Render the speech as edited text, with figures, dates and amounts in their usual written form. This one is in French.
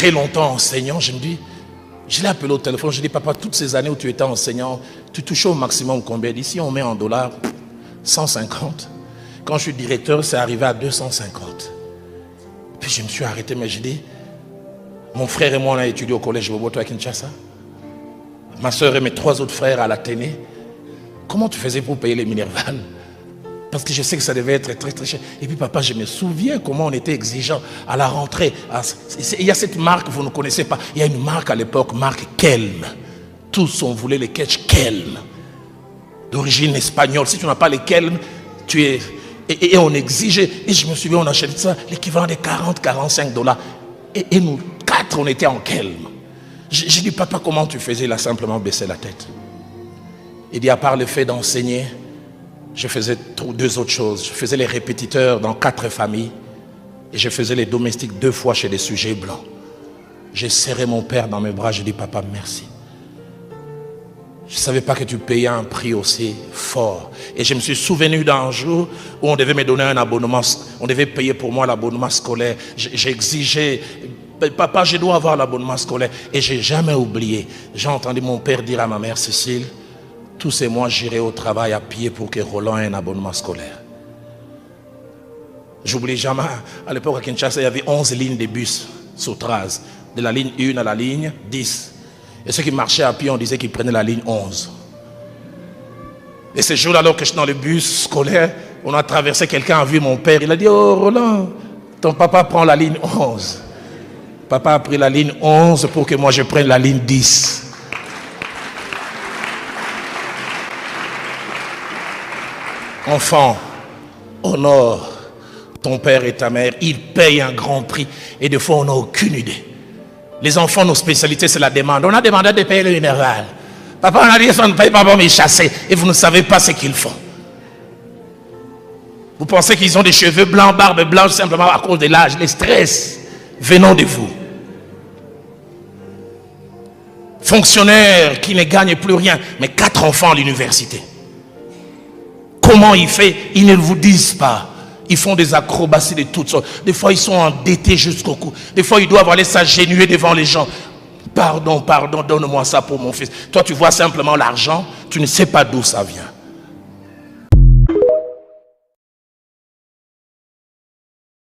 très longtemps enseignant, je me dis, je l'ai appelé au téléphone, je dis, papa, toutes ces années où tu étais enseignant, tu touchais au maximum combien? D'ici, on met en dollars 150. Quand je suis directeur, c'est arrivé à 250. Puis je me suis arrêté, mais je dis, mon frère et moi, on a étudié au collège Boboto à Kinshasa. Ma soeur et mes 3 autres frères à l'Athénée. Comment tu faisais pour payer les Minerval? Parce que je sais que ça devait être très très cher. Et puis papa, je me souviens comment on était exigeant à la rentrée. Il y a cette marque, vous ne connaissez pas. Il y a une marque à l'époque, marque Kelm. Tous on voulait les ketch Kelm. D'origine espagnole. Si tu n'as pas les Kelm, tu es... Et on exigeait. Et je me souviens, on achetait ça, l'équivalent de 40-45 $. Et nous 4, on était en Kelm. J'ai dit, papa, comment tu faisais? Il a simplement baissé la tête. Il dit, à part le fait d'enseigner, je faisais 2 autres choses. Je faisais les répétiteurs dans 4 familles. Et je faisais les domestiques 2 fois chez des sujets blancs. J'ai serré mon père dans mes bras. Je dis, papa, merci. Je ne savais pas que tu payais un prix aussi fort. Et je me suis souvenu d'un jour où on devait me donner un abonnement. On devait payer pour moi l'abonnement scolaire. J'exigeais, papa, je dois avoir l'abonnement scolaire. Et je n'ai jamais oublié. J'ai entendu mon père dire à ma mère Cécile, tous ces mois, j'irai au travail à pied pour que Roland ait un abonnement scolaire. J'oublie jamais, à l'époque à Kinshasa, il y avait 11 lignes de bus sur Traz. De la ligne 1 à la ligne 10. Et ceux qui marchaient à pied, on disait qu'ils prenaient la ligne 11. Et ce jour-là, alors que je suis dans le bus scolaire, on a traversé, quelqu'un a vu mon père. Il a dit, oh Roland, ton papa prend la ligne 11. Papa a pris la ligne 11 pour que moi je prenne la ligne 10. Enfant, honore ton père et ta mère. Ils payent un grand prix. Et des fois, on n'a aucune idée. Les enfants, nos spécialités, c'est la demande. On a demandé de payer le minéral. Papa, on a dit, ça ne paye pas pour me chasser. Et vous ne savez pas ce qu'ils font. Vous pensez qu'ils ont des cheveux blancs, barbe blanche, simplement à cause de l'âge, les stress venant de vous. Fonctionnaire qui ne gagne plus rien, mais 4 enfants à l'université. Comment il fait? Ils ne vous disent pas. Ils font des acrobaties de toutes sortes. Des fois, ils sont endettés jusqu'au cou. Des fois, ils doivent aller s'agenouiller devant les gens. Pardon, pardon, donne-moi ça pour mon fils. Toi, tu vois simplement l'argent. Tu ne sais pas d'où ça vient.